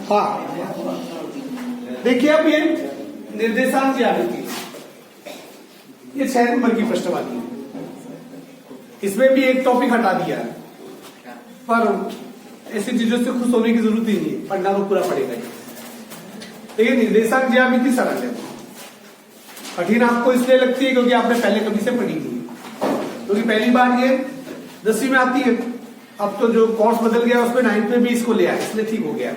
हाँ, देखिए अब ये निर्देशांक ज्यामिति, ये 6 नंबर की प्रश्नवाची है। इसमें भी एक टॉपिक हटा दिया है, पर ऐसी चीजों से खुश होने की जरूरत ही नहीं है, पढ़ना तो पूरा पड़ेगा ही। देखिए निर्देशांक ज्यामिति सरल है, कठिन आपको इसलिए लगती है क्योंकि आपने पहले कभी से पढ़ी नहीं है, क्योंकि पहली बार ये 10वीं में आती है। अब तो जो कोर्स बदल गया उसमें 9th में भी इसको ले आया, इसलिए ठीक हो गया।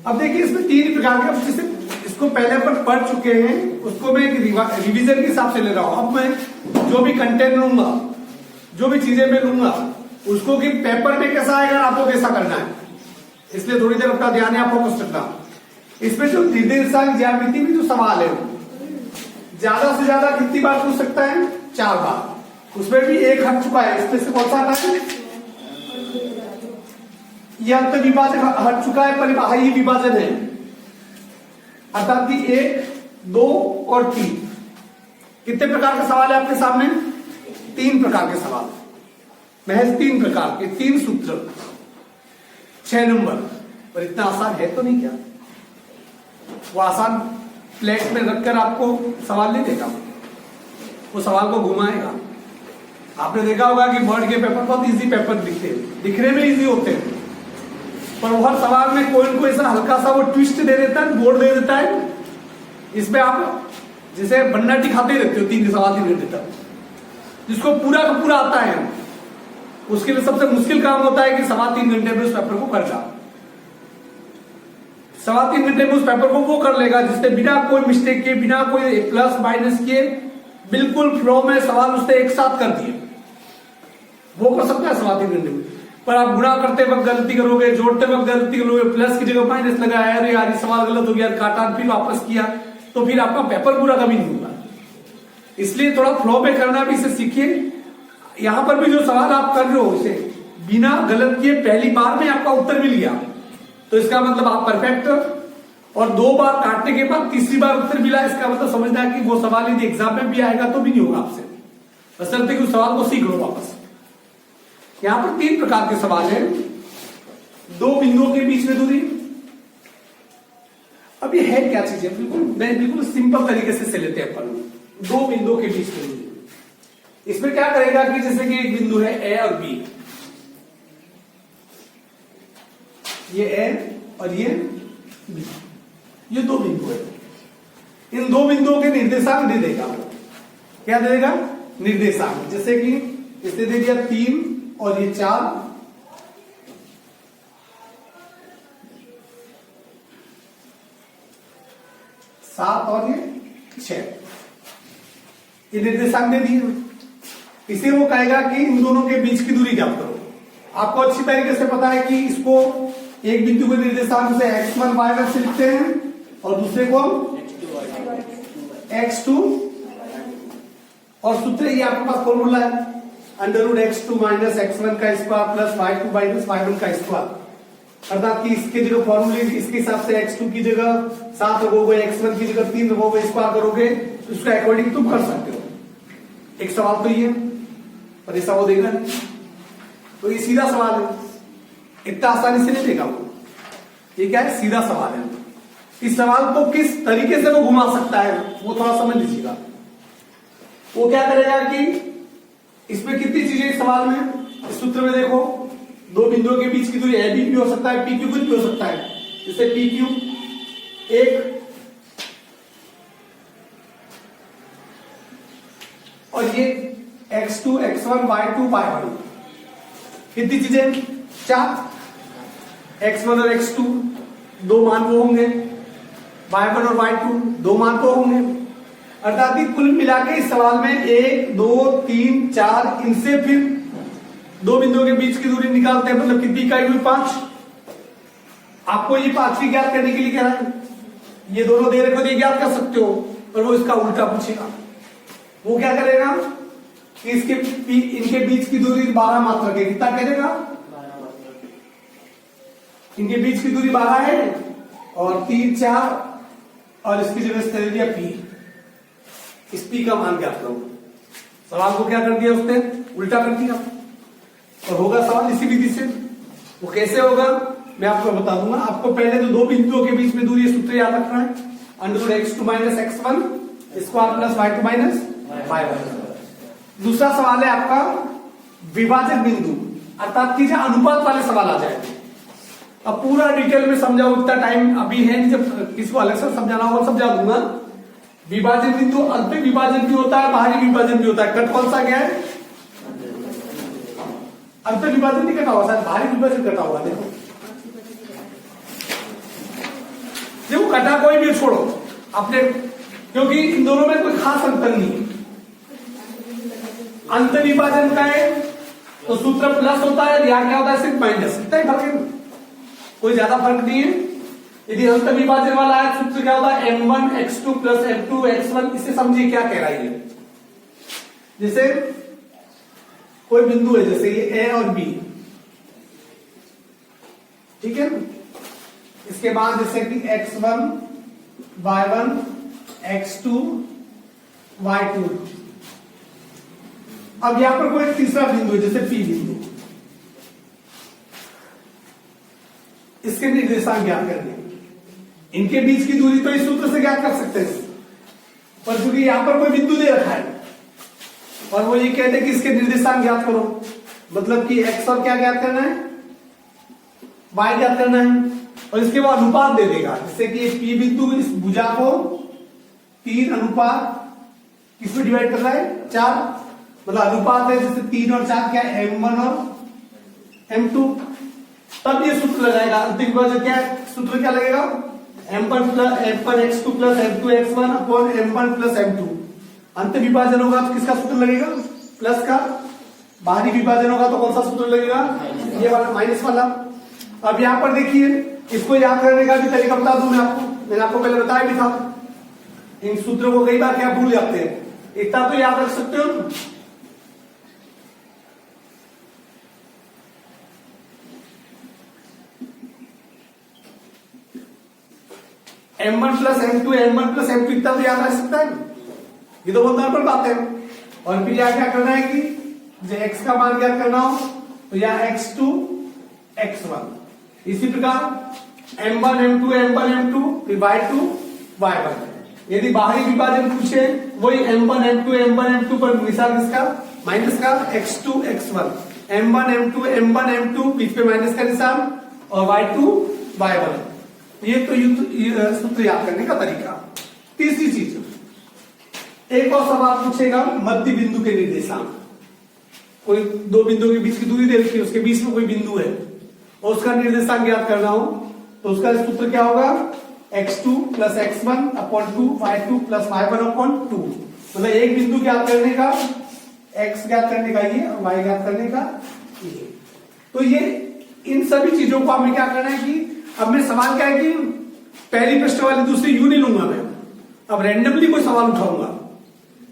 अब देखिए इसमें 3 प्रकार के, जिसे इसको पहले अपन पढ़ चुके हैं उसको मैं एक रिवीजन के हिसाब से ले रहा हूं। अब मैं जो भी कंटेंट लूंगा, जो भी चीजें मैं लूंगा, उसको कि पेपर में कैसा आएगा आपको कैसा करना है, इसलिए थोड़ी देर अपना ध्यान है फोकस रखना। इसमें जो निर्देशांक ज्यामिति में जो सवाल है ज्यादा से ज्यादा कितनी बार पूछ सकता है? 4 बार। उसमें भी एक हट चुका है, इसमें से कौन सा हटा है? यह अंत विभाजन हट चुका है, परिबाही विभाजन है, अर्थात कि 1, 2 और 3। कितने प्रकार के सवाल है आपके सामने? 3 प्रकार के सवाल, महज 3 प्रकार के, 3 सूत्र, 6 नंबर। पर इतना आसान है तो नहीं क्या? वो आसान प्लेट में रखकर आपको सवाल नहीं देगा, वो सवाल को घुमाएगा। आपने देखा होगा कि बोर्ड के पेपर बहुत इजी पेपर दिखते हैं, दिखने में इजी होते हैं, पर हर सवाल में कोई न कोई ऐसा हल्का सा वो ट्विस्ट दे देता है, बोर्ड दे देता है। इसमें आप जैसे बन्नाटी खाते रहते हो 3 सवा 3 घंटे तक, जिसको पूरा का पूरा आता है उसके लिए सबसे मुश्किल काम होता है कि 3.25 घंटे में उस पेपर को करना। 3.25 घंटे में उस पेपर को वो कर लेगा जिससे बिना कोई मिस्टेक के, बिना कोई प्लस माइनस के, बिल्कुल फ्लो में सवाल उसने एक साथ कर दिए, वो कर सकता है 3.25 घंटे में। पर आप गुणा करते वक्त गलती करोगे, जोड़ते वक्त गलती करोगे, प्लस की जगह माइनस लगाया, अरे यार ये सवाल गलत हो गया, काटा, फिर वापस किया, तो फिर आपका पेपर पूरा कभी नहीं होगा। इसलिए थोड़ा फ्लो में करना भी इसे सीखिए। यहां पर भी जो सवाल आप कर रहे हो उसे बिना गलत किए पहली बार में आपका उत्तर मिल गया तो इसका मतलब आप परफेक्ट, और 2 बार काटने के बाद तीसरी बार उत्तर मिला, इसका मतलब समझना कि वो सवाल यदि एग्जाम में भी आएगा तो भी नहीं होगा आपसे, बशर्ते कि उस सवाल को सीख लो वापस। यहां पर 3 प्रकार के सवाल हैं। 2 बिंदुओं के बीच में दूरी, अब ये है क्या चीज है? बिल्कुल सिंपल तरीके से लेते हैं अपन। 2 बिंदुओं के बीच में दूरी, इसमें क्या करेगा कि जैसे कि एक बिंदु है ए और बी, ये ए और ये बी, ये 2 बिंदु है। इन 2 बिंदुओं के निर्देशांक दे देगा। क्या दे देगा? निर्देशांक। जैसे कि इसने दे दिया 3 और ये 4, 7 और ये 6, ये निर्देशांक दे दिए। इसे वो कहेगा कि इन दोनों के बीच की दूरी ज्ञात करो। आपको अच्छी तरीके से पता है कि इसको एक बिंदु के निर्देशांक से x1 y1 से लिखते हैं और दूसरे को x2, और सूत्र ये आपके पास फॉर्मूला है √x2 माइनस x1 का square plus y2 minus y1 का स्क्वायर, अर्थात कि इसके जो फॉर्मूले इसके हिसाब से x2 की जगह 7 रखोगे, x1 की जगह 3 रखोगे, स्क्वायर करोगे, उसके अकॉर्डिंग तुम कर सकते हो। एक सवाल तो ये, पर ऐसा वो देगा नहीं, तो ये सीधा सवाल है, इतना आसानी से नहीं देगा वो। ये क्या है? सीधा सवाल है। इस सवाल को किस तरीके से वो घुमा सकता है वो थोड़ा समझ लीजिएगा। वो क्या करेगा कि इसमें कितनी चीजें इस सवाल में, इस सूत्र में देखो 2 बिंदुओं के बीच की दूरी ए बी भी हो सकता है, पी क्यू कुछ भी हो सकता है, जैसे पी क्यू 1 और ये x2 x1 y2 y1, कितनी चीजें? 4, x1 और x2 2 मान वो होंगे, y1 और y2 2 मान वो होंगे, अर्थात कि कुल मिला के इस सवाल में 1 2 3 4, इनसे फिर 2 बिंदुओं के बीच की दूरी निकालते हैं, मतलब कितनी इकाई हुई? 5। आपको ये 5वीं ज्ञात करने के लिए कह रहा है, ये दोनों दे रखे तो ये ज्ञात कर सकते हो, पर वो इसका उल्टा पूछेगा। वो क्या करेगा कि इनके बीच की दूरी 12 मात्रक है। कितना करेगा? इनके बीच की दूरी 12 है और 3 4, और इसकी जगह से दे दिया पी। इस पी का मान ज्ञात करो। सवाल को क्या कर दिया उसने? उल्टा कर दिया, और होगा सवाल इसी विधि से। वो कैसे होगा? मैं आपको बता दूंगा। आपको पहले तो दो बिंदुओं के बीच में दूरी सूत्र याद रखना है, √x2 - x1 square plus y2 minus y1। दूसरा सवाल है आपका विभाजक बिंदु, अर्थात कि अनुपात वाले सवाल आ जाए। अब पूरा डिटेल में समझाऊं, इतना टाइम अभी है नहीं, जब किसको अलग से समझाना होगा समझा दूंगा। विभाजन बिंदु अंत विभाजन भी होता है, बाहरी विभाजन भी होता है। कट कौन सा गया है? अंत विभाजन नहीं कटा हुआ सर, बाहरी विभाजन कटा हुआ। देखो कटा कोई भी छोड़ो अपने, क्योंकि इन दोनों में कोई खास अंतर नहीं है। अंत विभाजन का है तो सूत्र प्लस होता है, यहाँ क्या होता है सिर्फ माइनस, इतना ही फर्क है, कोई ज्यादा फर्क नहीं है। यदि अंत विभाजन वाला है सूत्र क्या होता है m1 x2 plus m2 x1। इसे समझिए क्या कह रहा है। जैसे कोई बिंदु है, जैसे ये a और b, ठीक है। इसके बाद जैसे कि x1 y1 x2 y2। अब यहां पर कोई तीसरा बिंदु है, जैसे p बिंदु, इसके निर्देशांक ज्ञात करने। इनके बीच की दूरी तो इस सूत्र से ज्ञात कर सकते हैं, पर चूंकि यहां पर कोई बिंदु दे रखा है और वो ये कहते हैं कि इसके निर्देशांक ज्ञात करो, मतलब कि x और क्या ज्ञात करना है, y ज्ञात करना है, और इसके बाद अनुपात दे देगा। जैसे कि p बिंदु इस भुजा को 3 अनुपात किसमें डिवाइड कर रहा है 4, मतलब अनुपात है जैसे 3 और 4 क्या है m1 और m2। तब ये सूत्र लगाएगा अंतिम विभाजन। क्या सूत्र क्या लगेगा m1 x2 plus m2 x1 upon m1 plus m2। अंत विभाजन होगा तो किसका सूत्र लगेगा प्लस का, बाहरी विभाजन होगा तो कौन सा सूत्र लगेगा ये वाला माइनस वाला। अब यहां पर देखिए, इसको याद करने का भी तरीका बता दूं मैं आपको, मैंने आपको पहले बताया भी था। इन सूत्रों को कई बार क्या भूल जाते हैं, इतना तो याद रख सकते हो। m1 plus m2 m1 plus m2 इतना तो याद रख सकता है, ये तो बहुत नॉर्मल बात है। और फिर यहाँ क्या करना है कि जो x का मान ज्ञात करना हो तो यहाँ x2 x1। इसी प्रकार m1 m2 m1 m2 फिर y2 y1। यदि बाहरी विभाजन पूछे वही m1 m2 m1 m2 पर निशान इसका माइनस का x2 x1, m1 m2 बीच में माइनस का निशान और y2 y1। ये तो सूत्र याद करने का तरीका। तीसरी चीज, एक और सवाल पूछेगा मध्य बिंदु के निर्देशांक। कोई दो बिंदुओं के बीच की दूरी दे रखी है, उसके बीच में कोई बिंदु है और उसका निर्देशांक ज्ञात करना हो तो उसका सूत्र क्या होगा x2 plus x1 upon 2 y2 plus y1 upon 2। मतलब एक बिंदु ज्ञात करने का x ज्ञात करने का ये और y ज्ञात करने का ये। तो ये इन सभी चीजों को हमें क्या करना है कि अब मैं सवाल क्या है कि पहली प्रश्न वाली दूसरी यू नहीं लूंगा मैं, अब रैंडमली कोई सवाल उठाऊंगा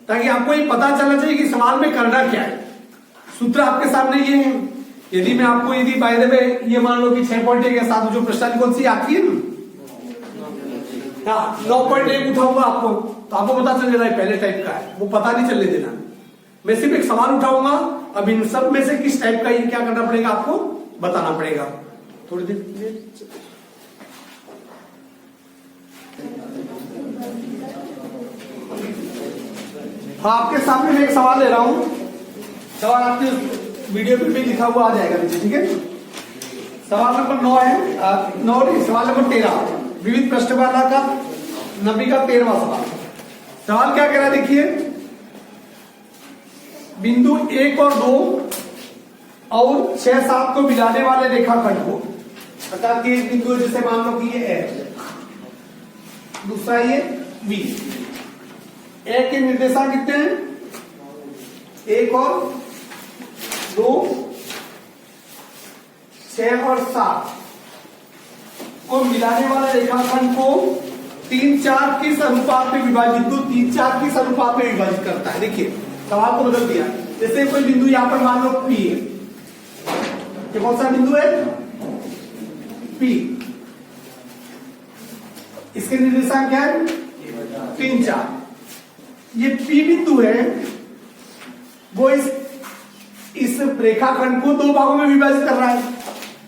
ताकि आपको ये पता चलना चाहिए कि सवाल में करना क्या है। सूत्र आपके सामने ये है। यदि मैं आपको यदि बाय द वे ये मान लो कि 6.1 के साथ जो प्रश्न कौन सी आती है ना 9.1 उठाऊंगा आपको, तो आपको पता चल जाएगा पहले टाइप का है, वो पता नहीं चलने देना। मैं सिर्फ एक सवाल उठाऊंगा, अब इन सब में से किस टाइप का ये क्या करना पड़ेगा आपको बताना पड़ेगा। थोड़ी देर हाँ, आपके सामने मैं एक सवाल ले रहा हूं। सवाल आपके वीडियो पे भी लिखा हुआ आ जाएगा नीचे, ठीक है। सवाल नंबर 9 है, 9 नहीं, सवाल नंबर 13 विविध पृष्ठमाला का 90 का 13वां सवाल। सवाल क्या कह रहा है देखिए, बिंदु 1 और 2 और 6 7 को मिलाने वाले रेखाखंड को, अर्थात कि एक बिंदु जैसे मान लो कि ये है, दूसरा ये बी। एक के निर्देशांक कितने हैं 1 और 2 6 और 7 को मिलाने वाले रेखाखंड को 3-4 किस अनुपात में विभाजित, 3-4 किस अनुपात में विभाजित करता है। देखिए सवाल को बदल दिया, जैसे कोई बिंदु यहां पर मान लो P है, ये कौन सा बिंदु है P, इसके निर्देशांक क्या है 3-4। ये P बिंदु है, वो इस रेखाखंड को 2 भागों में विभाजित कर रहा है।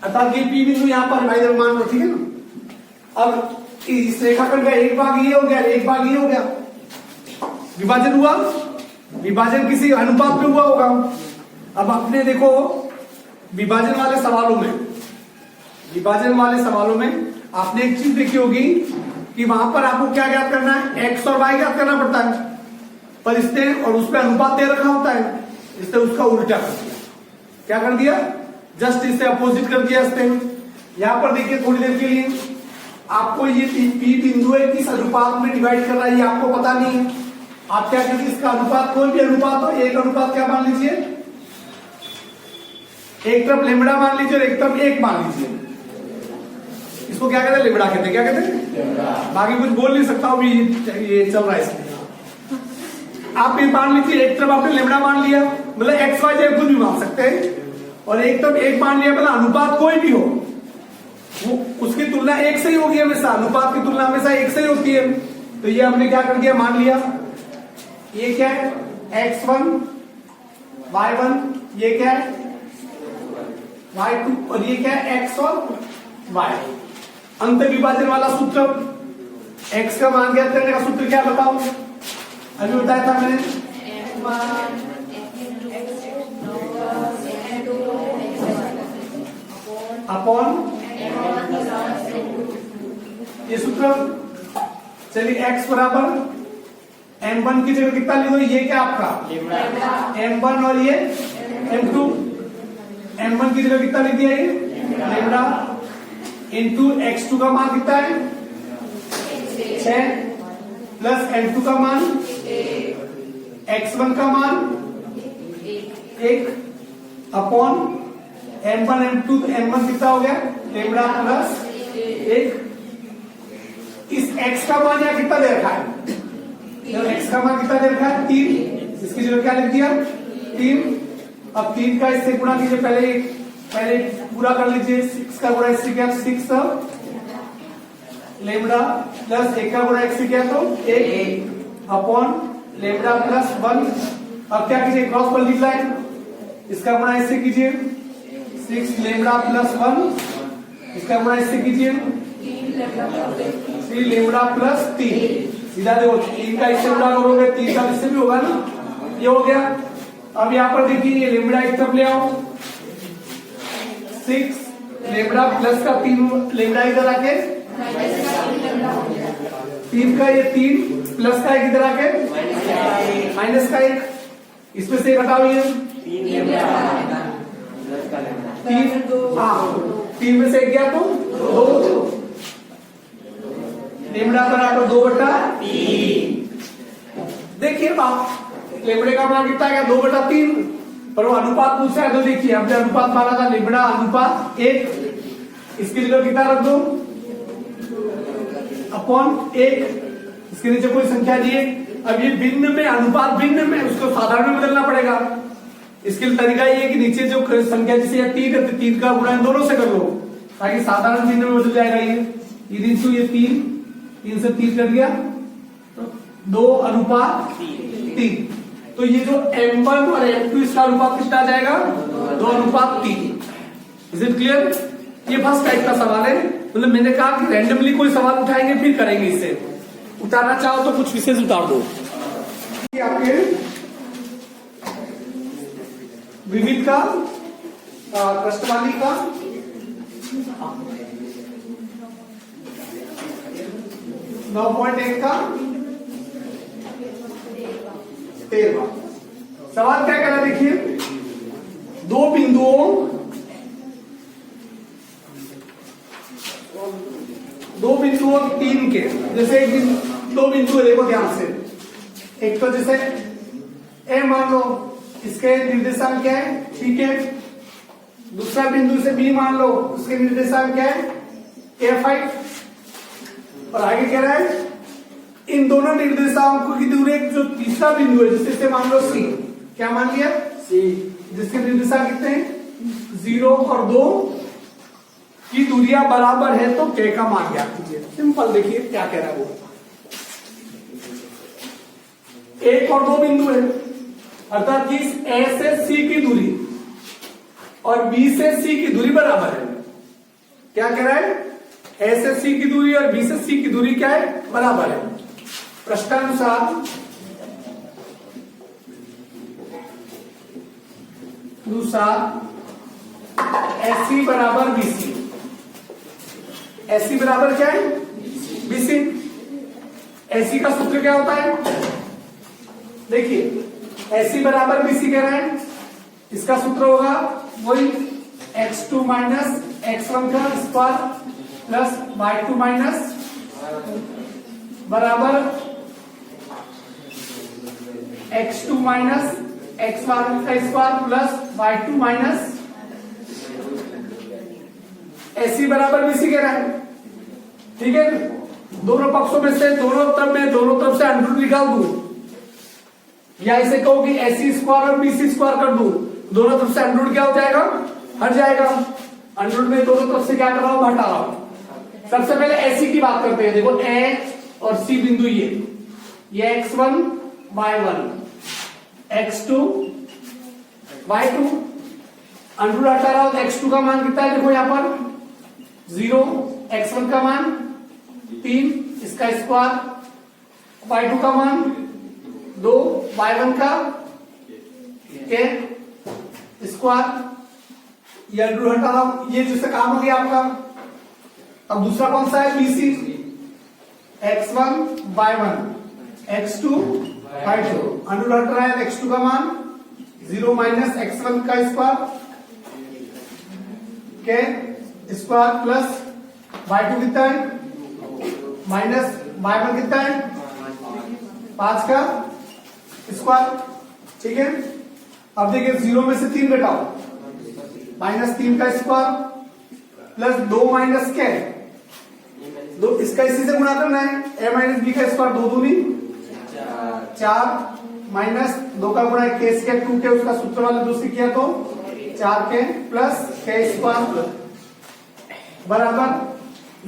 अर्थात ये पी बिंदु यहाँ पर भाई मान लो, ठीक है ना। अब इस रेखाखंड का एक भाग ये हो गया, एक भाग ये हो गया, विभाजन हुआ, विभाजन किसी अनुपात पे हुआ होगा। अब अपने देखो विभाजन वाले सवालों में आपने एक चीज देखी होगी कि वहां पर आपको क्या ज्ञात करना है, एक्स और वाई ज्ञात करना पड़ता है, पर इसने और उस पर अनुपात दे रखा होता है, इसने उसका उल्टा कर दिया। क्या कर दिया? जस्ट इससे अपोजिट कर दिया इसने। यहां पर देखिए थोड़ी देर के लिए आपको ये पी बिंदु है किस अनुपात में डिवाइड कर रहा है ये आपको पता नहीं है। आप क्या करेंगे, इसका अनुपात कोई भी अनुपात हो, एक अनुपात क्या मान लीजिए, एक तरफ लेमड़ा मान लीजिए और एक तरफ एक मान लीजिए। इसको क्या कहते हैं? लेमड़ा कहते हैं। क्या कहते हैं? बाकी कुछ बोल नहीं सकता हूं, ये चल रहा है इसमें। आप ये मान लीजिए, एक तरफ आपने लेमड़ा मान लिया, मतलब एक्स वाई जेड कुछ भी मान सकते हैं, और एक तरफ एक मान लिया, मतलब अनुपात कोई भी हो वो उसकी तुलना एक से ही होगी हमेशा, अनुपात की तुलना हमेशा एक से ही होती है। तो ये हमने क्या कर दिया, मान लिया ये क्या है, x1 y1, ये क्या है y2, और ये क्या है x और y। अंत विभाजन वाला सूत्र, x का मान ज्ञात करने का सूत्र क्या बताओ, अभी बताया था मैंने, अपॉन ये सूत्र। चलिए x बराबर m1 की जगह कितना लिखो, ये क्या आपका m1 और ये m2, m1 की जगह कितना लिख दिया, ये लेमड़ा इंटू x2 का मान कितना है 6 प्लस m2 का मान x1 का मान 1 अपॉन m1 m2, तो m1 कितना हो गया लेमड़ा प्लस 1। इस x का मान यहाँ कितना दे रखा है, x का मान कितना दे रखा है 3, इसकी जगह क्या लिख दिया 3। अब 3 का इससे गुणा कीजिए, पहले पूरा कर लीजिए, 6 का गुणा इससे क्या 6 लेमड़ा प्लस 1 का गुणा इससे क्या तो 1 अपॉन लेमड़ा प्लस 1। अब क्या कीजिए क्रॉस मल्टीप्लाई, इसका गुणा इससे कीजिए 6 लेमड़ा प्लस 1, इसका गुणा इससे कीजिए 3 लेमड़ा प्लस 3। सीधा देखो 3 का इससे गुणा करोगे 3 का इससे भी होगा ना, ये हो गया। अब यहाँ पर देखिए ये लेमड़ा एक तरफ ले आओ, 6 लेमड़ा प्लस का 3 लेमड़ा इधर आके 3 का ये 3 प्लस का 1 इधर आके माइनस का 1, इसमें से घटाओ ये 3, हाँ 3 में से 1 गया तो 2, लेमड़ा बना तो 2/3। देखिए बाप लेमड़े का मान कितना गया 2/3, पर वो अनुपात पूछा है तो देखिए हमने अनुपात माना था लेमड़ा अनुपात 1, इसके लिए कितना रख दो अपॉन 1, इसके नीचे कोई संख्या दिए। अब ये भिन्न में अनुपात भिन्न में उसको साधारण में बदलना पड़ेगा। इसके लिए तरीका ये है कि नीचे जो संख्या जैसे 3 है 3 का गुणा दोनों से कर लो ताकि साधारण भिन्न में बदल जाएगा। ये 3 से 3 कर दिया तो 2/3। तो ये जो m1 और m2 इसका अनुपात कितना आ जाएगा 2/3। Is it clear? ये फर्स्ट टाइप का सवाल है, मतलब मैंने कहा कि रैंडमली कोई सवाल उठाएंगे फिर करेंगे, इससे उतारना चाहो तो कुछ विशेष उतार दो। आपके विविध का कृष्णवाणी का 9.1 का 13वां सवाल क्या कह रहा है, देखिए दो बिंदुओं 3 के, जैसे दो बिंदु है, देखो ध्यान से, एक तो जैसे ए मान लो, इसके निर्देशांक क्या है, ठीक है। दूसरा बिंदु से बी मान लो, उसके निर्देशांक क्या है A5, और आगे कह रहा है इन दोनों निर्देशांकों की दूरी, जो तीसरा बिंदु है जिससे मान लो C, क्या मान लिया C, जिसके निर्देशांक कितने हैं 0 और 2 की दूरियां बराबर है तो K का मान ज्ञात कीजिए। सिंपल, देखिए क्या कह रहा है वो, 1 और 2 बिंदु है, अर्थात कि A से C की दूरी और B से C की दूरी बराबर है, क्या कह रहा है, ए से सी की दूरी और बी से सी की दूरी क्या है, बराबर है। प्रश्नानुसार एसी बराबर बीसी, एसी बराबर क्या है, बीसी। एसी का सूत्र क्या होता है, देखिए एसी बराबर बीसी कह रहे हैं, इसका सूत्र होगा वही x2 माइनस x1 का स्क्वायर प्लस y2 माइनस बराबर x2 माइनस x1 का square plus y2 minus AC बराबर बीसी कह रहा है। ठीक है, दोनों पक्षों में से दोनों तरफ से अंडर रूट निकाल दूं, या इसे कहो कि एसी स्क्वायर और बीसी स्क्वायर कर दूं, दोनों तरफ से अंडर रूट क्या हो जाएगा, हट जाएगा। अंडर रूट में दोनों तरफ से क्या कर रहा हूं, हटा रहा हूं। सबसे पहले एसी की बात करते हैं। देखो ए और सी बिंदु, ये x1 y1 x2 y2, under root हटा रहा हूं तो x2 का मान कितना है, देखो यहां पर 0, x1 का मान 3 इसका स्क्वायर, y2 का मान 2 y1 का के स्क्वायर, ये अंडर रूट हटा रहा हूं, ये जिससे काम हो गया आपका। अब दूसरा कौन सा है, BC, x1 y1 x2 y2, under root हट रहा है x2 का मान 0 माइनस x1 का स्क्वायर के स्क्वायर प्लस y2 कितना है, माइनस y1 कितना है, 5 का स्क्वायर। ठीक है, अब देखिए 0 में से 3 घटाओ, माइनस 3 का स्क्वायर प्लस 2 माइनस के 2, इसका इसी से गुणा करना है, a माइनस बी का स्क्वायर 2 दूनी 4 माइनस 2 का गुणा के स्क्वायर 2 के, उसका सूत्र वाले दूसरी किया तो 4 के प्लस के स्क्वायर बराबर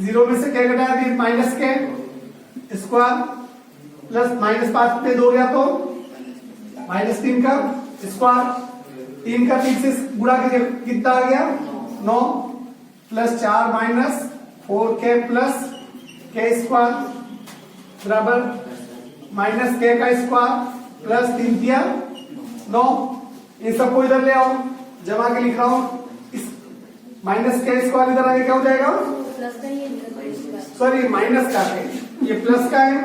0 में से क्या घटाया थी, माइनस के स्क्वायर प्लस माइनस 5 पे 2 गया तो माइनस 3 का स्क्वायर, 3 का 3 से गुणा करके कितना आ गया 9 प्लस 4 माइनस 4 के प्लस के स्क्वायर बराबर माइनस के का स्क्वायर प्लस 3 किया 9। इन सबको इधर ले आओ, जमा के लिख रहा हूं, इस माइनस के स्क्वायर इधर आगे क्या हो जाएगा, सॉरी माइनस का है, ये प्लस का है,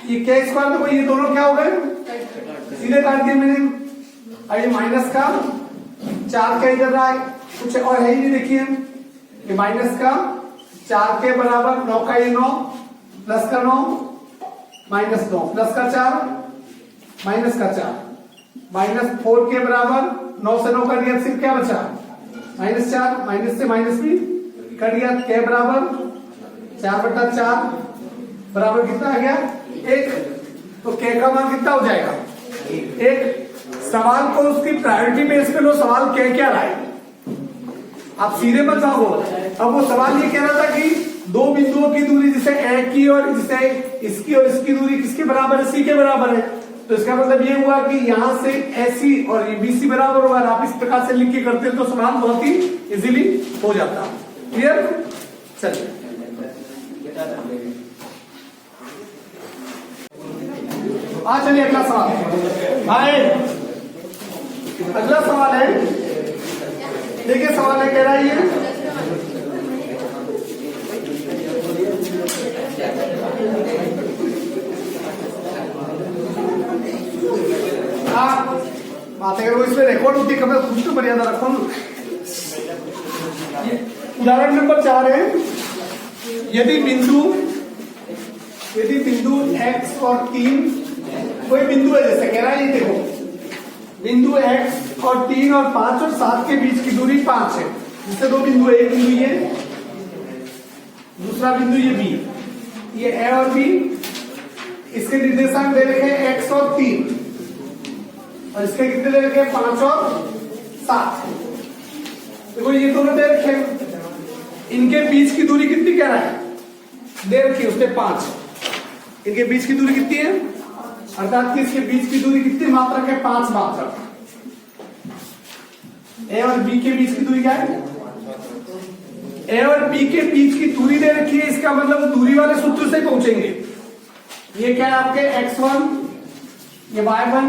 ये के स्क्वायर देखो ये दोनों क्या हो गए, सीधे काट दिया मैंने। अब ये माइनस का 4 के इधर आए, कुछ और है ही नहीं, देखिए ये माइनस का 4 के बराबर 9 का ये 9 प्लस का 9 माइनस 9 प्लस का 4 माइनस का 4 माइनस 4 के बराबर 9 से 9 का दिया, सिर्फ क्या बचा माइनस 4, माइनस से माइनस भी कर दिया, के बराबर 4/4 बराबर कितना आ गया 1। तो के का मान कितना हो जाएगा 1। सवाल को उसकी प्रायोरिटी बेस पे लो, सवाल क्या रहा है, आप सीधे मत जाओ। अब वो सवाल ये कह रहा था कि दो बिंदुओं की दूरी जैसे ए की और जैसे इसकी और इसकी दूरी किसके बराबर है, सी के बराबर है। तो इसका मतलब ये हुआ कि यहां से एसी और बीसी बराबर होगा। आप इस प्रकार से लिख के करते तो सवाल बहुत ही इजीली हो जाता। क्लियर, चलिए चलिए अगला सवाल आए। अगला सवाल है, देखिए सवाल है, कह रहा है ये बात अगर वो इसमें रिकॉर्ड होती है, कुछ तो मर्यादा रखो। उदाहरण नंबर 4 है, यदि बिंदु x और 3, कोई बिंदु है जैसे कह रहा है, ये देखो बिंदु x और 3 और 5 और 7 के बीच की दूरी 5 है। जिससे दो बिंदु है, एक बिंदु ये, दूसरा बिंदु ये b, ये a और b, इसके निर्देशांक दे रखे हैं x और 3 और इसके कितने दे रखे हैं 5 और 7। देखो ये दोनों दे रखे हैं, इनके बीच की दूरी कितनी कह रहा है, दे रखी है उसने 5। इनके बीच की दूरी कितनी है, अर्थात कि इसके बीच की दूरी कितनी मात्रक है, 5 मात्रक। ए और बी के बीच की दूरी क्या है ए और बी के बीच की दूरी दे रखी है, इसका मतलब दूरी वाले सूत्र से पहुंचेंगे। ये क्या है आपके x1, ये y1,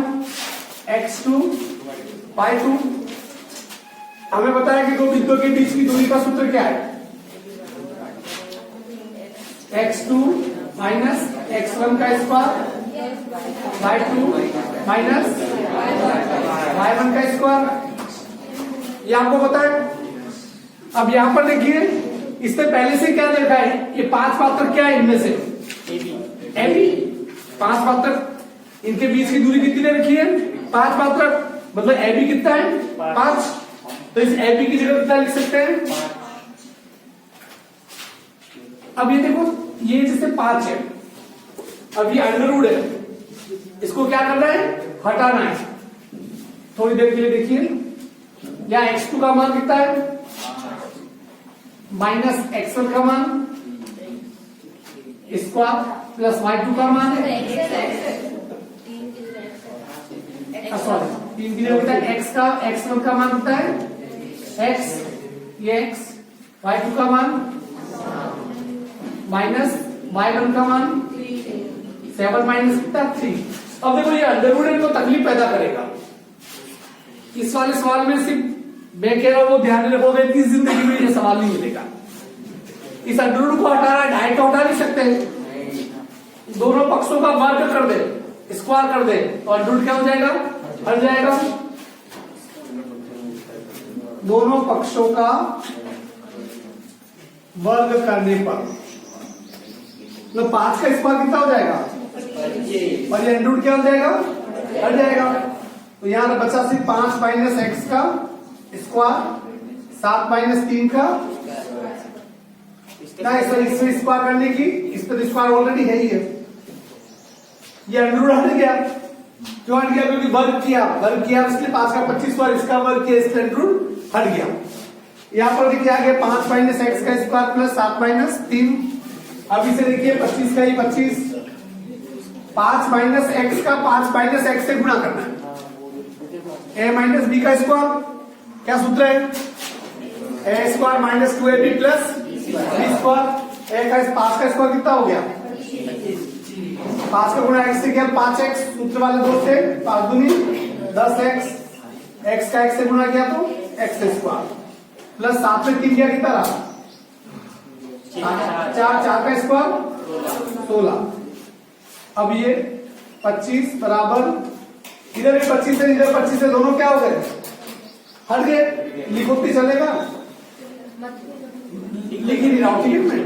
x2, y2। हमें पता है कि दो बिंदुओं के बीच की दूरी का सूत्र क्या है, x2 माइनस x1 का स्क्वायर, y2 माइनस y1 का स्क्वायर। ये आपको पता है। अब यहां पर देखिए, इससे पहले से क्या देखा है, ये 5 मात्रक क्या है इनमें से, AB 5 मात्रक, इनके बीच की दूरी कितनी दे रखी है, 5 मात्रक, मतलब AB कितना है 5। तो इस AB की जगह कितना लिख सकते हैं, अब ये देखो, ये जैसे 5 है, अब ये अंडरवुड है, इसको क्या करना है, हटाना है। थोड़ी देर के लिए देखिए, या x2 का मान कितना है, माइनस x1 का मान स्क्वायर प्लस y2 का मान है, सॉरी 3 की जगह है, x1 का मान कितना है x, ये x, y2 का मान माइनस y1 का मान 7 माइनस कितना 3। अब देखो ये अंडरवुड को तकलीफ पैदा करेगा। इस वाले सवाल में सिर्फ मैं कह रहा हूं वो ध्यान रखोगे कि जिंदगी में ये सवाल नहीं मिलेगा। इस अंडरवुड को हटा रहा है, ढाई को हटा नहीं सकते, दोनों पक्षों का वर्ग कर दे, स्क्वायर कर दे, तो अंडरवुड क्या हो जाएगा, हट जाएगा। दोनों पक्षों का वर्ग करने पर तो 5 का स्क्वायर कितना हो जाएगा, और ये अंडरवुड क्या हो जाएगा, हट जाएगा। तो यहां बचा सिर्फ 5 माइनस एक्स का स्क्वायर, 7 माइनस 3 का, इसमें स्क्वायर करने की, इस पर स्क्वायर ऑलरेडी है ही है। ये अंडरवुड हट गया, क्यों हट गया, क्योंकि वर्ग किया इसलिए 5 का 25 बार इसका वर्ग किया, इसलिए अंडरवुड हट गया। यहां पर देखिए आगे 5 माइनस एक्स का स्क्वायर प्लस 7 माइनस 3। अब इसे देखिए 25 का ही 25, 5 माइनस एक्स का 5 माइनस एक्स से गुणा करना है, a माइनस बी का स्क्वायर, क्या सूत्र है, a square minus 2ab plus B square. a का 5 का स्क्वायर कितना हो गया, 5 का गुणा x से किया 5x, सूत्र वाले दो से 5 दूनी 10x, x का x से गुणा किया तो x स्क्वायर प्लस 7 में 3 किया कितना रहा, 4 का स्क्वायर 16। अब ये 25 बराबर, इधर भी 25 है इधर 25 है, दोनों क्या हो गए, हट गए। लिखोती चलेगा, लिख ही नहीं रहा हूं, ठीक है मैं।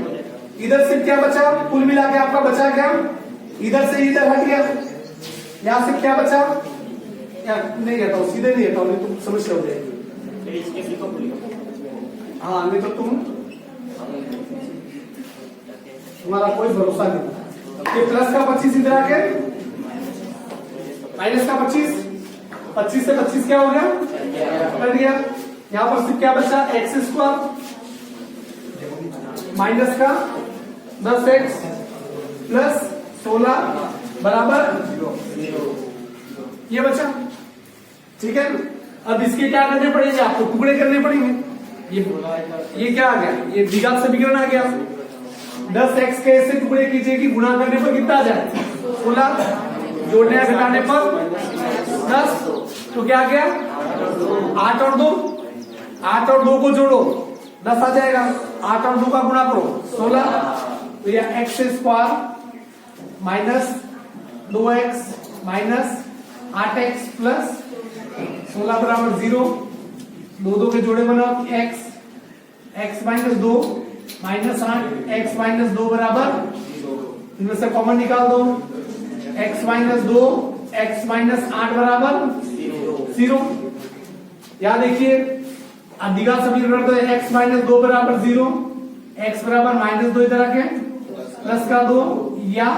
इधर से क्या बचा, कुल मिला के आपका बचा क्या, इधर से इधर हट गया, यहां से क्या बचा, या नहीं रहता हूं, सीधे नहीं रहता हूं, नहीं तो समस्या हो जाएगी। हाँ नहीं तो तुम्हारा कोई भरोसा नहीं। ये प्लस का 25 इधर आके माइनस का 25 से 25 क्या हो गया, कट गया। यहां पर सिर्फ क्या बचा, एक्स स्क्वायर माइनस का 10x प्लस 16 बराबर 0, ये बचा, ठीक है। अब इसके क्या करने पड़ेंगे, आपको टुकड़े करने पड़ेंगे। ये क्या आ गया, ये द्विघात समीकरण आ गया। 10x के से टुकड़े कीजिए कि गुणा करने पर कितना आ जाए, 16, जोड़ने या घटाने पर 10, तो क्या आ गया 8 और 2 को जोड़ो 10 आ जाएगा, 8 और 2 का गुणा करो 16, तो यह x square minus 2x minus 8x plus 16 बराबर 0, 2 के जोड़े बनाओ x minus 2 minus 8, x minus 2 बराबर, इनमें से कॉमन निकाल दो, x माइनस 2 x माइनस 8 बराबर 0। यहां देखिए द्विघात समीकरण तो x माइनस 2 बराबर 0, x बराबर माइनस 2 इधर आके प्लस का 2, या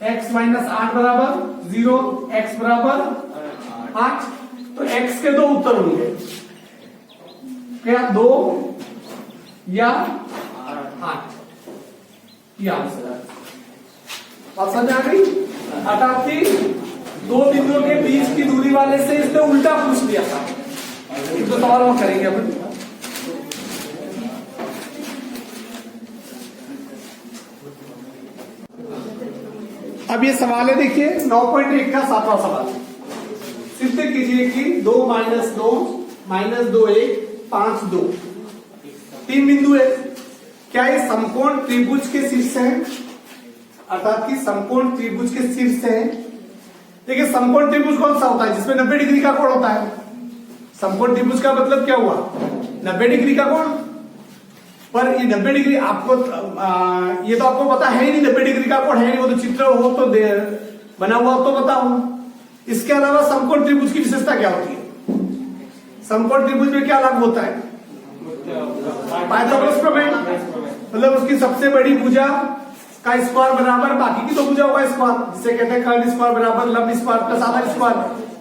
x माइनस 8 बराबर 0, x बराबर 8। तो x के 2 उत्तर होंगे, क्या 2 या 8, यह आंसर है। बात समझ आ गई। अर्थात कि 2 बिंदुओं के बीच की दूरी वाले से इसने उल्टा पूछ लिया था। तो सवाल हम करेंगे अपन। अब ये सवाल है, देखिए 9.1 का 7वां सवाल। सिद्ध कीजिए कि 2 - 2 - 2 1 5 2 तीन बिंदु है। क्या ये समकोण त्रिभुज के शीर्ष है? अर्थात कि समकोण त्रिभुज के शीर्ष है। देखिए समकोण त्रिभुज कौन सा होता है? जिसमें 90 डिग्री का कोण होता है। समकोण त्रिभुज का मतलब क्या हुआ? 90 डिग्री का कोण। पर ये 90 डिग्री आपको ये तो आपको पता है ही नहीं, 90 डिग्री का कोण है नहीं, वो तो चित्र हो तो बना हुआ तो बताओ। इसके अलावा समकोण त्रिभुज की विशेषता क्या होती है? समकोण त्रिभुज में क्या लागू होता है? पाइथागोरस प्रमेय। मतलब उसकी सबसे बड़ी भुजा का स्क्वायर बराबर बाकी की दो भुजाओं का स्क्वायर, जिसे कहते हैं कर्ण स्क्वायर बराबर लंब स्क्वायर प्लस आधार स्क्वायर।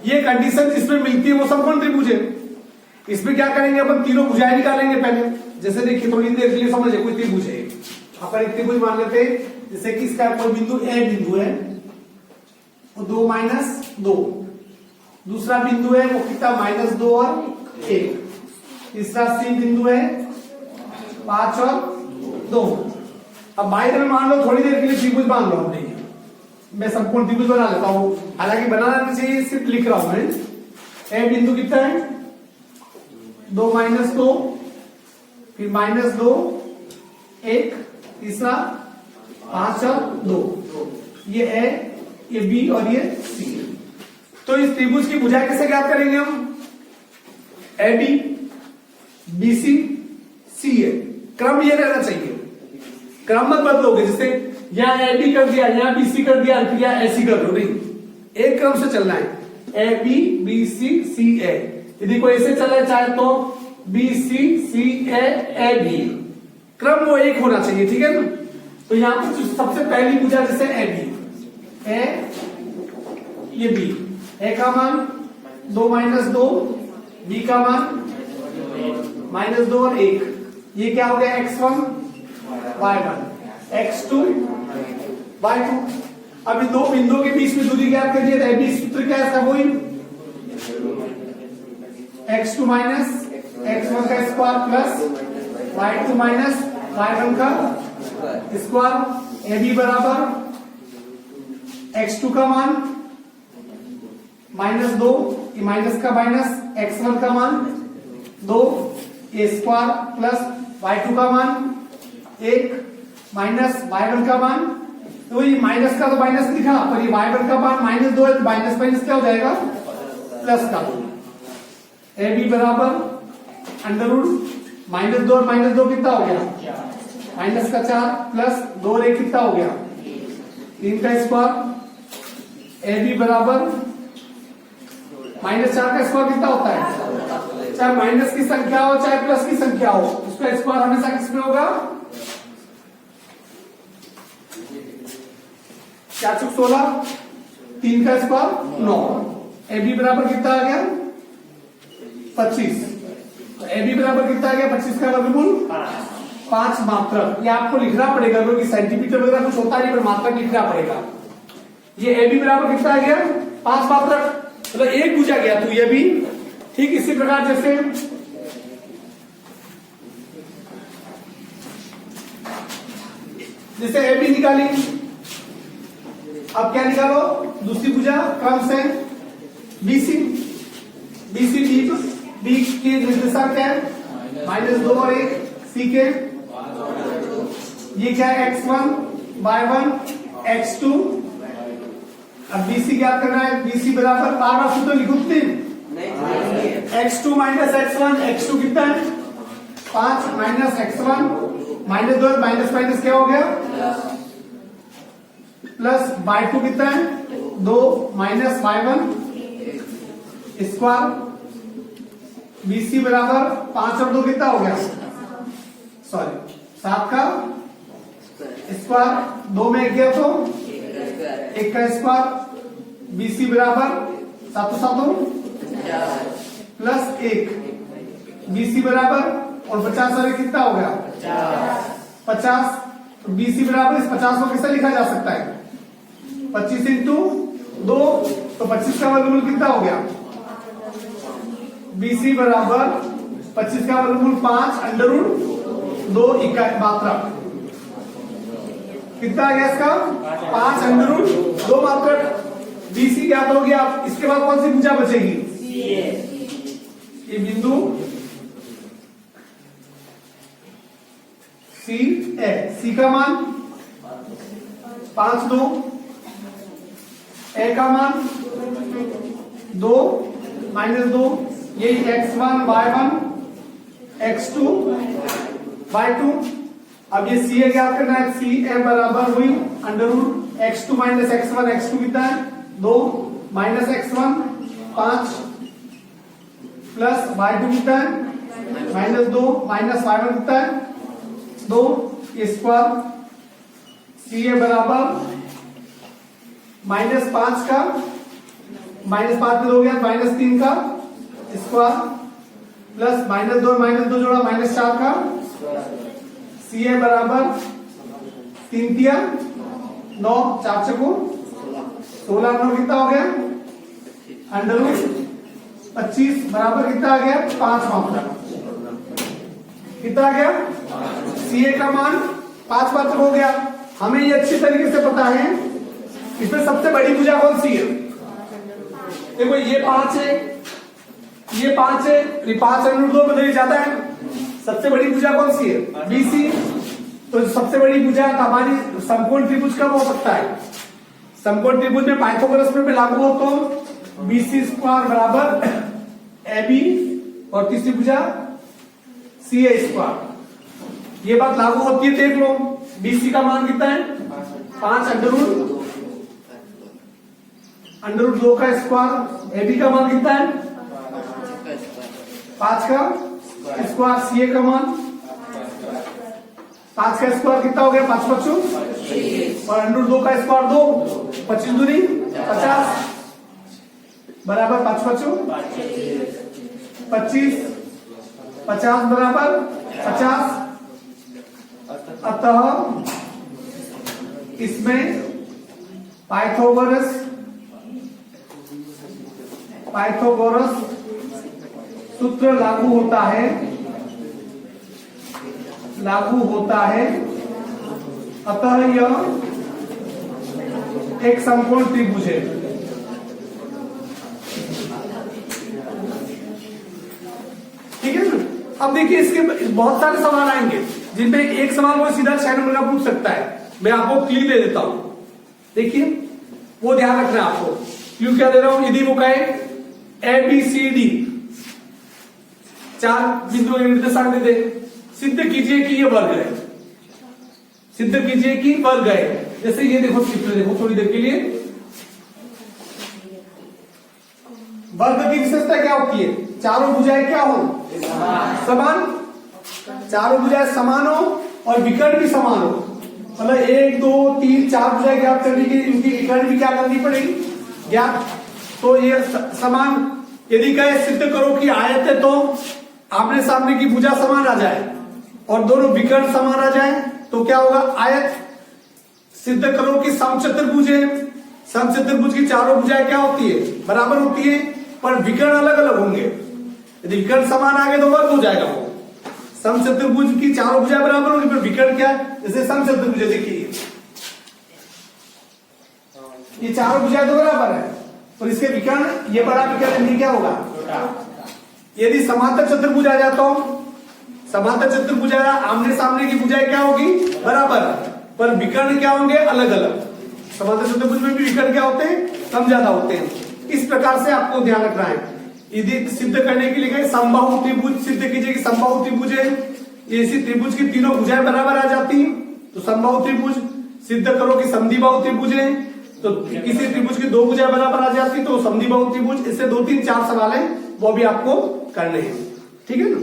ये कंडीशन जिसमें मिलती है वो समकोण त्रिभुज है। इसमें क्या करेंगे अपन? तीनों भुजाएं निकालेंगे पहले। जैसे देखिए थोड़ी देर के लिए समझे, कोई त्रिभुज है, अपन एक त्रिभुज मान लेते हैं। जैसे कि इसका कोई बिंदु ए बिंदु है, वो 2 - 2। दूसरा बिंदु है वो कितना? -2 और 1। तीसरा सी बिंदु है 5 और 2। अब बाई तरफ मान लो, थोड़ी देर के लिए त्रिभुज मान लो हमने। मैं समकोण त्रिभुज बना लेता हूं, हालांकि बनाना नहीं चाहिए, सिर्फ लिख रहा हूं मैं। ए बिंदु कितना है? 2 - 2, फिर -2 1, तीसरा 5 और 2। ये ए, ये बी और ये सी। तो इस त्रिभुज की भुजा कैसे ज्ञात करेंगे हम? ए बी, बी सी, सी ए। क्रम ये रहना चाहिए, क्रम मत बदलोगे। जैसे यहां ए बी कर दिया, यहां बी सी कर दिया, फिर यहां ए सी कर दो, नहीं, एक क्रम से चलना है। ए बी, बी सी, सी ए। यदि कोई ऐसे चले चाहे तो B C, C A, A B, क्रम वो एक होना चाहिए, ठीक है ना। तो यहां पर सबसे पहली भुजा जैसे ए बी, ए, ये बी, ए का मान 2 - 2, बी का मान -2 और 1। ये क्या हो गया? x1 y1, x2 y2। अब इन दो बिंदुओं के बीच में दूरी ज्ञात करिए। ए बी सूत्र क्या है इसका? वही x2 - x1 का स्क्वायर प्लस y2 - y1 का स्क्वायर। ए बी बराबर x2 का मान -2, ये माइनस का माइनस, x1 का मान 2, ए स्क्वायर प्लस y2 का मान 1 माइनस y1 का मान। तो ये माइनस का तो माइनस लिखा, पर ये y1 का मान -2 है, तो माइनस माइनस क्या हो जाएगा? प्लस का। ए बी बराबर √-2 और -2 कितना हो गया? माइनस का 4 प्लस 2 और 1 कितना हो गया? 3 का स्क्वायर। ए बी बराबर -4 का स्क्वायर कितना होता है? चाहे माइनस की संख्या हो चाहे प्लस की संख्या हो, उसका स्क्वायर हमेशा किसमें होगा? 4 × 16, 3 का स्क्वायर 9। ए बी बराबर कितना आ गया? 25। ए बी बराबर कितना आ गया? 25 का वर्गमूल 5 मात्रक। ये आपको लिखना पड़ेगा क्योंकि सेंटीमीटर वगैरह कुछ होता नहीं, पर मात्रक लिखना पड़ेगा। ये ए बी बराबर कितना आ गया? 5 मात्रक, मतलब एक पूछा गया। तो ये भी ठीक इसी प्रकार जैसे ए बी निकाली, अब क्या निकालो? दूसरी भुजा क्रम से बीसी। बीसी बी की निर्देशांक क्या है? -2 और 1। सी के ये क्या है? x1 y1 x2। अब बीसी क्या करना है? बीसी बराबर बार सूत्र लिखो x2 - x1, x2 कितना है? 5 - x1 -2 माइनस माइनस क्या हो गया? प्लस y2 कितना है? 2 - y1 स्क्वायर। बीसी बराबर 5 और 2 कितना हो गया? 7 का स्क्वायर। 2 में 1 गया तो 1 का स्क्वायर। बीसी बराबर 7 प्लस 1। बीसी बराबर और 50 और 1 कितना हो गया? 50। तो बीसी बराबर इस 50 को कैसे लिखा जा सकता है? 25 × 2, तो 25 का वर्गमूल कितना हो गया? बीसी बराबर 25 का वर्गमूल 5 √2 इकाई मात्रक। कितना आ गया इसका 5 अंडर रूट 2 मात्रा BC ज्ञात हो गया। इसके बाद कौन सी भुजा बचेगी ये बिंदु C है। C का मान 5 2, A का मान 2 -2, यही x1 y1 x2 y2। अब ये C ज्ञात करना है। C m बराबर हुई under root x2 - x1, x2 कितना है 2 - x1 5 प्लस y2 कितना है -2 माइनस y1 कितना है 2 स्क्वायर। C बराबर -5 का -5 में 2 गया -3 का स्क्वायर प्लस -2 जोड़ा -4 का। C बराबर 3 तिया 9 4 चको 16 9 कितना हो गया अंडर रूट 25 बराबर कितना आ गया 5 मात्रा कितना आ गया। CA का मान 5 मात्रा हो गया। हमें ये अच्छी तरीके से पता है इसमें सबसे बड़ी भुजा कौन सी है। देखो ये 5 है ये 5 है, ये 5 अंडर रूट 2 बदल जाता है। सबसे बड़ी भुजा कौन सी है BC। तो सबसे बड़ी भुजा हमारी समकोण त्रिभुज कब हो सकता है समकोण त्रिभुज में पाइथागोरस में लागू हो तो BC स्क्वायर बराबर AB और तीसरी भुजा CA स्क्वायर। ये बात लागू होती है देख लो। BC का मान कितना है 5 अंडर रूट 2 का स्क्वायर। AB का मान कितना है 5 का स्क्वायर। CA का मान 5 का स्क्वायर कितना हो गया 5 5 और अंडर रूट 2 का स्क्वायर 2 25 दूनी 50 बराबर 5 5 25 50 बराबर 50। अतः इसमें पाइथागोरस सूत्र लागू होता है। अतः यह एक समकोण त्रिभुज है। ठीक है ना। अब देखिए इसके बहुत सारे सवाल आएंगे जिनमें एक सवाल वो सीधा 6 नंबर का पूछ सकता है। मैं आपको क्लू दे देता हूं देखिए वो ध्यान रखना है आपको। क्लू क्या दे रहा हूं यदि वो कहे ABCD 4 बिंदुओं के निर्देशांक दे दे सिद्ध कीजिए कि ये वर्ग है। सिद्ध कीजिए कि वर्ग है। जैसे ये देखो चित्र देखो थोड़ी देर के लिए। वर्ग की विशेषता क्या होती है चारों भुजाएं क्या हो समान। चारों भुजाएं समान हो और विकर्ण भी समान हो। मतलब 1 2 3 4 भुजाएं ज्ञात करने के लिए इनकी विकर्ण भी क्या करनी पड़ेगी ज्ञात। तो ये समान यदि कहे सिद्ध करो कि आयत है तो आमने सामने की भुजा समान आ जाए और दोनों विकर्ण समान आ जाए तो क्या होगा आयत। सिद्ध करो कि समचतुर्भुज है। समचतुर्भुज की चारों भुजाएं क्या होती है बराबर होती है पर विकर्ण अलग अलग होंगे। यदि विकर्ण समान आ गए तो वर्ग हो जाएगा वो। समचतुर्भुज की चारों भुजाएं बराबर होंगी पर विकर्ण क्या जैसे समचतुर्भुज देखिए ये चारों भुजाएं तो बराबर है और इसके विकर्ण ये बड़ा विकर्ण क्या होगा। यदि समांतर चतुर्भुज आ जाता हूं समांतर चतुर्भुज आया आमने सामने की भुजाएं क्या होगी बराबर पर विकर्ण क्या होंगे अलग अलग। समांतर चतुर्भुज में भी विकर्ण क्या होते हैं कम ज्यादा होते हैं। इस प्रकार से आपको ध्यान रखना है। यदि सिद्ध करने के लिए समबाहु त्रिभुज सिद्ध कीजिए कि समबाहु त्रिभुज है। इसी त्रिभुज की तीनों भुजाएं बराबर आ जाती हैं तो समबाहु त्रिभुज। सिद्ध करो कि समद्विबाहु त्रिभुज है तो किसी त्रिभुज की 2 भुजाएं बराबर आ जाती तो समद्विबाहु त्रिभुज। इससे 2 3 4 सवाल है वो भी आपको करने हैं। ठीक है ना।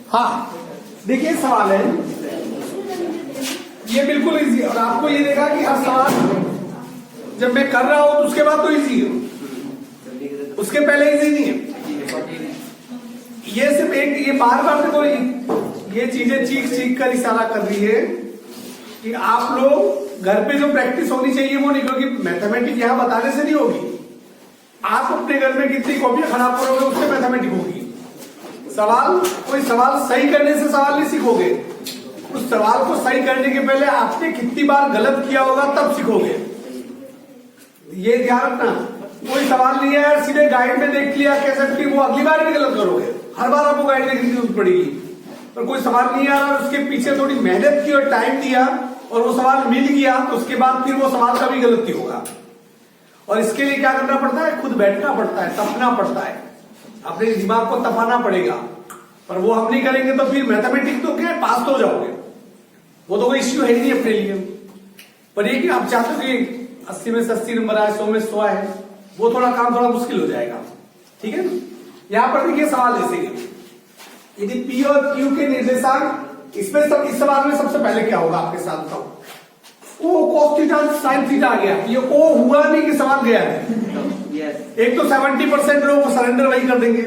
हाँ देखिए सवाल है ये बिल्कुल इजी है और आपको ये देखा कि हर सवाल जब मैं कर रहा हूं तो उसके बाद तो इजी है उसके पहले इजी नहीं है। ये सिर्फ एक ये बार बार देखो ये चीजें चीख कर इशारा कर रही है कि आप लोग घर पे जो प्रैक्टिस होनी चाहिए वो नहीं क्योंकि मैथमेटिक्स यहां बताने से नहीं होगी। आप अपने घर में कितनी कॉपियां खराब करोगे उससे मैथमेटिक्स होगी। सवाल कोई सवाल सही करने से सवाल नहीं सीखोगे उस सवाल को सही करने के पहले आपने कितनी बार गलत किया होगा तब सीखोगे। ये ध्यान रखना, कोई सवाल नहीं है यार सीधे गाइड में देख लिया कैसे भी, वो अगली बार भी गलत करोगे, हर बार आपको गाइड देखने की जरूरत पड़ेगी। पर कोई सवाल नहीं आ रहा, उसके पीछे थोड़ी मेहनत की और टाइम दिया और वो सवाल मिल गया, तो उसके बाद फिर वो सवाल का भी गलती होगा। और इसके लिए क्या करना पड़ता है, खुद बैठना पड़ता है, तपना पड़ता है, अपने दिमाग को तपाना पड़ेगा। पर वो हम नहीं करेंगे तो फिर मैथमेटिक्स तो क्या पास तो हो जाओगे, वो तो कोई इश्यू है ही नहीं अपने लिए। पर ये कि आप चाहते हो कि 80 में से 80 नंबर आए, 100 में 100 आए, वो थोड़ा काम थोड़ा मुश्किल हो जाएगा। ठीक है ना। यहां पर देखिए सवाल ऐसे कि यदि P और Q के निर्देशांक, इसमें इस सवाल में सबसे पहले क्या होगा आपके साथ बताओ, O cos theta sin theta आ गया। ये O हुआ नहीं कि सवाल गया है। एक तो 70% लोग सरेंडर वही कर देंगे,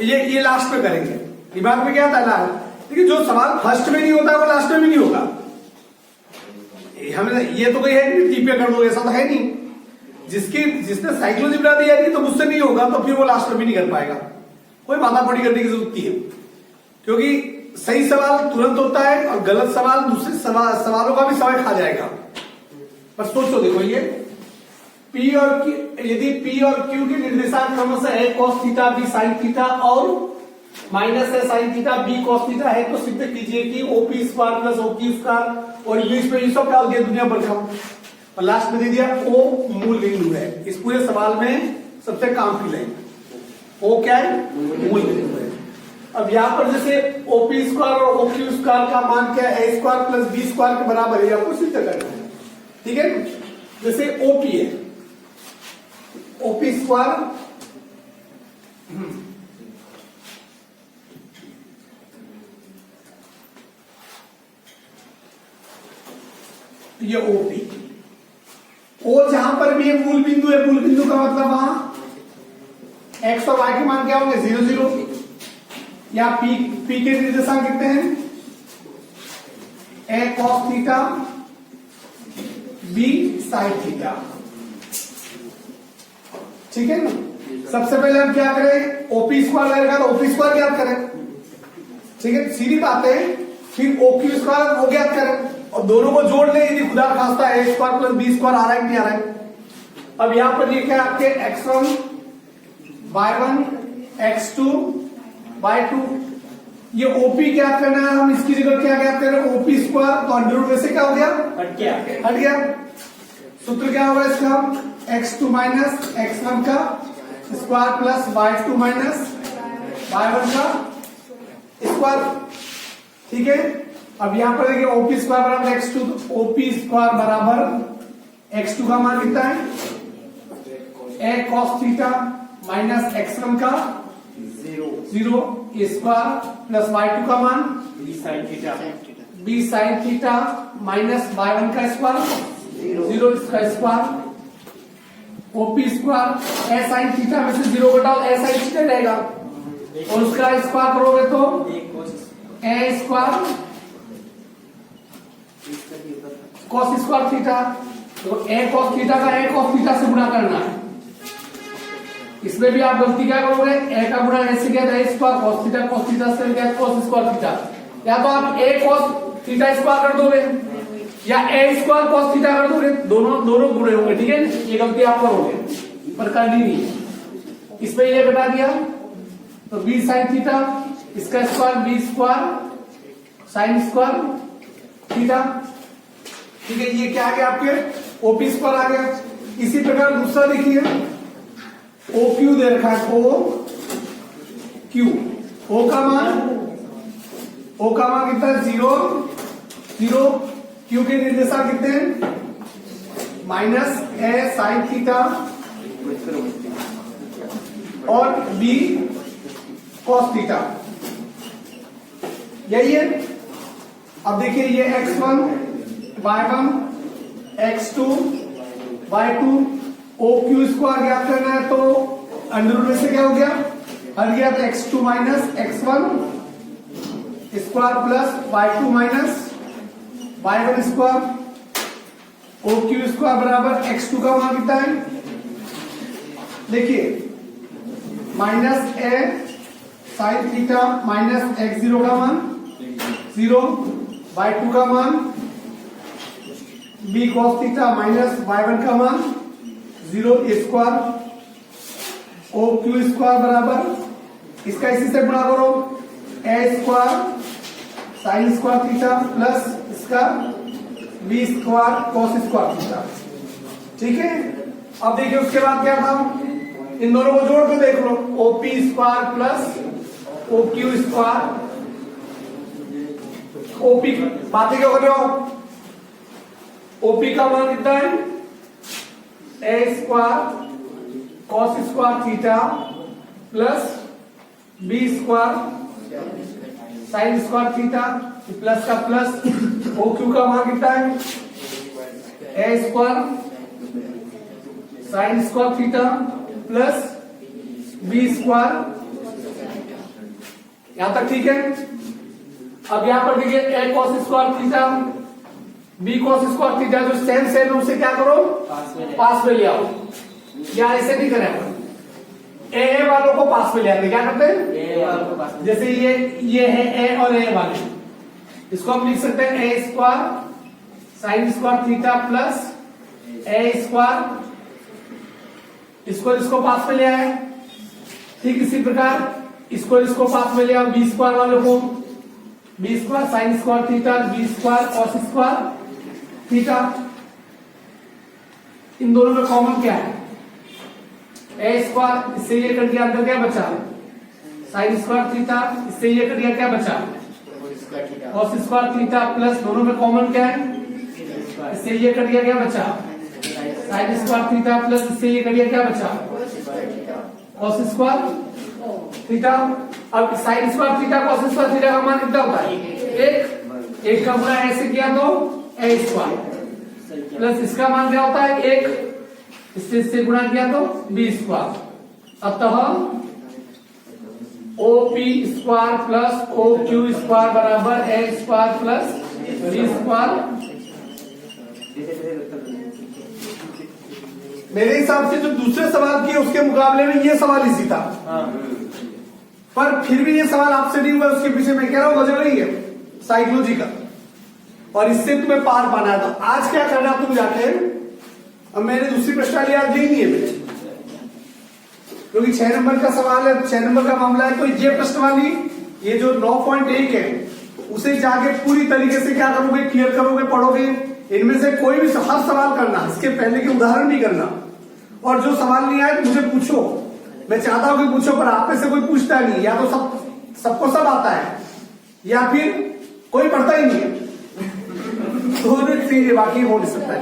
ये लास्ट में करेंगे। दिमाग में क्या था लास्ट, लेकिन जो सवाल फर्स्ट में नहीं होता है वो लास्ट में भी नहीं होगा। हमें ये तो कोई है नहीं टीपे कर दो, ऐसा तो है नहीं। जिसने साइक्लोजी बना दी जाती है तो मुझसे नहीं होगा, तो फिर वो लास्ट में भी नहीं कर पाएगा। कोई माथापड़ी करने की जरूरत नहीं है, क्योंकि सही सवाल तुरंत होता है और गलत सवाल दूसरे सवालों का भी समय खा जाएगा। पर सोचो, देखो ये P और Q, यदि P और Q के निर्देशांक क्रमशः है cos theta B sin theta और माइनस है sin theta B cos theta है, तो सिद्ध कीजिए कि OP square plus OQ square और बीच में ये सब डाल दिया दुनिया भर का, और लास्ट में दे दिया O मूल बिंदु है। इस पूरे सवाल में सबसे काम की लाइन O क्या है, मूल बिंदु है। अब यहां पर जैसे OP स्क्वायर और OQ स्क्वायर का मान क्या है, A square plus B square के बराबर है, आपको सिद्ध करना है। ठीक है, जैसे OP है, OP स्क्वायर ये OP, O जहां पर भी एक मूल बिंदु है, मूल बिंदु का मतलब वहां x और y के मान क्या होंगे, 0 0। या P के निर्देशांक कितने हैं, A cos theta B sin theta. ठीक है ना। सबसे पहले हम क्या करें, OP स्क्वायर लगेगा तो OP स्क्वायर ज्ञात करें। ठीक है, सीधी बात है। फिर OQ स्क्वायर वो ज्ञात करें और दोनों को जोड़ ले, यदि खुदा खास्ता है A square plus B square आ रहा है कि नहीं आ रहा है। अब यहां पर ये क्या आपके x1 y1 x2 y2, ये OP ज्ञात करना है। हम इसकी जगह क्या ज्ञात करें, OP स्क्वायर, तो अंडर रूट में से क्या हो गया, हट गया। सूत्र क्या होगा इसका, x2 माइनस x1 का square plus y2 minus y1 का स्क्वायर। ठीक है, अब यहां पर देखिए OP स्क्वायर बराबर x2, तो OP स्क्वायर बराबर x2 का मान कितना है, A cos theta minus x1 का 0 स्क्वायर प्लस y2 का मान B sin theta minus y1 का स्क्वायर 0 इसका square. OP square A sin theta में से 0 घटाओ, A sin थीटा रहेगा और उसका स्क्वायर करोगे तो A square cos square theta, तो A cos थीटा का A cos थीटा से गुणा करना है। इसमें भी आप गलती क्या करोगे, A का गुणा A से किया A स्क्वायर cos थीटा से क्या cos स्क्वायर थीटा, या तो आप A cos थीटा स्क्वायर कर दोगे या A स्क्वायर cos थीटा कर दोगे, दोनों गुणे होंगे। ठीक है, ये गलती आप करोगे पर करनी नहीं है। इसमें ये घटा दिया तो B sin थीटा, इसका square B square sin square theta. ठीक है, ये क्या आ गया आपके OP स्क्वायर आ गया। इसी प्रकार दूसरा देखिए OQ दे रखा है, OQ, O का मान कितना है, 0 0। Q के निर्देशांक कितने हैं, माइनस A sin थीटा और B cos थीटा, यही है। अब देखिए ये x1 y1 x2 y2 OQ square ज्ञात करना है, तो अंडर रूट में से क्या हो गया, हट गया, तो x2 minus x1 square plus y2 minus y1 square. OQ square बराबर x2 का मान कितना है, देखिए minus A sin theta minus x0 का मान 0 बाई 2 का मान b cos theta minus y1 का मान 0 a square O Q square बराबर इसका इसी से गुणा करो a square sine square theta plus इसका b square cos square theta. ठीक है, अब देखिए उसके बाद क्या था, इन दोनों को जोड़ के देख लो, OP square plus OQ square. OP बातें क्या कर रहे हो, OP का मान कितना है a square cos square theta plus b square sine square theta plus का प्लस OQ का मान कितना है a square sine square theta plus b square. यहां तक ठीक है। अब यहां पर देखिए a cos square theta b cos square theta जो सेम है उसे क्या करो पास में ले आओ, या ऐसे नहीं करें ए वालों को पास में ले आते, क्या करते हैं ए वालों को पास में। जैसे ये है ए और ए वाले, इसको हम लिख सकते हैं A square sine square theta plus A square, इसको पास में ले आए। ठीक इसी प्रकार इसको पास में ले आओ बी स्क्वायर वालों को, B square sine square theta B square cos square theta. इन दोनों में कॉमन क्या है ए स्क्वायर, इससे ये कट गया, अंदर क्या बचा साइन स्क्वायर थीटा, इससे ये कट गया, क्या बचा कॉस स्क्वायर थीटा प्लस दोनों में कॉमन क्या है, इससे ये कट गया, क्या बचा साइन स्क्वायर थीटा प्लस इससे ये कट गया, क्या बचा कॉस स्क्वायर थीटा। अब sign square theta cos square theta का मान कितना होता है एक का गुणा ऐसे किया तो ए स्क्वायर प्लस इसका मान क्या होता है एक, इससे गुणा किया तो बी स्क्वायर। अतः OP square plus OQ square बराबर ए स्क्वायर प्लस बी स्क्वायर। मेरे हिसाब से जो दूसरे सवाल किए उसके मुकाबले में ये सवाल इसी था, पर फिर भी ये सवाल आपसे नहीं हुआ, उसके पीछे मैं कह रहा हूं वजह नहीं है साइकोलॉजी का, और इससे तुम्हें पार पाना है। तो आज क्या करना तुम जाके, अब मैंने दूसरी प्रश्नावली आज दी नहीं है मेरे, क्योंकि 6 नंबर का सवाल है, 6 नंबर का मामला है, तो ये प्रश्नावली ये जो 9.1 है उसे जाके पूरी तरीके से क्या करोगे क्लियर करोगे, पढ़ोगे। इनमें से कोई भी हर सवाल करना, इसके पहले के उदाहरण भी करना, और जो सवाल नहीं आए तो मुझे पूछो, मैं चाहता हूं कि पूछो, पर आप में से कोई पूछता नहीं, या तो सबको सब आता है या फिर कोई पढ़ता ही नहीं है, तो बाकी हो नहीं सकता है।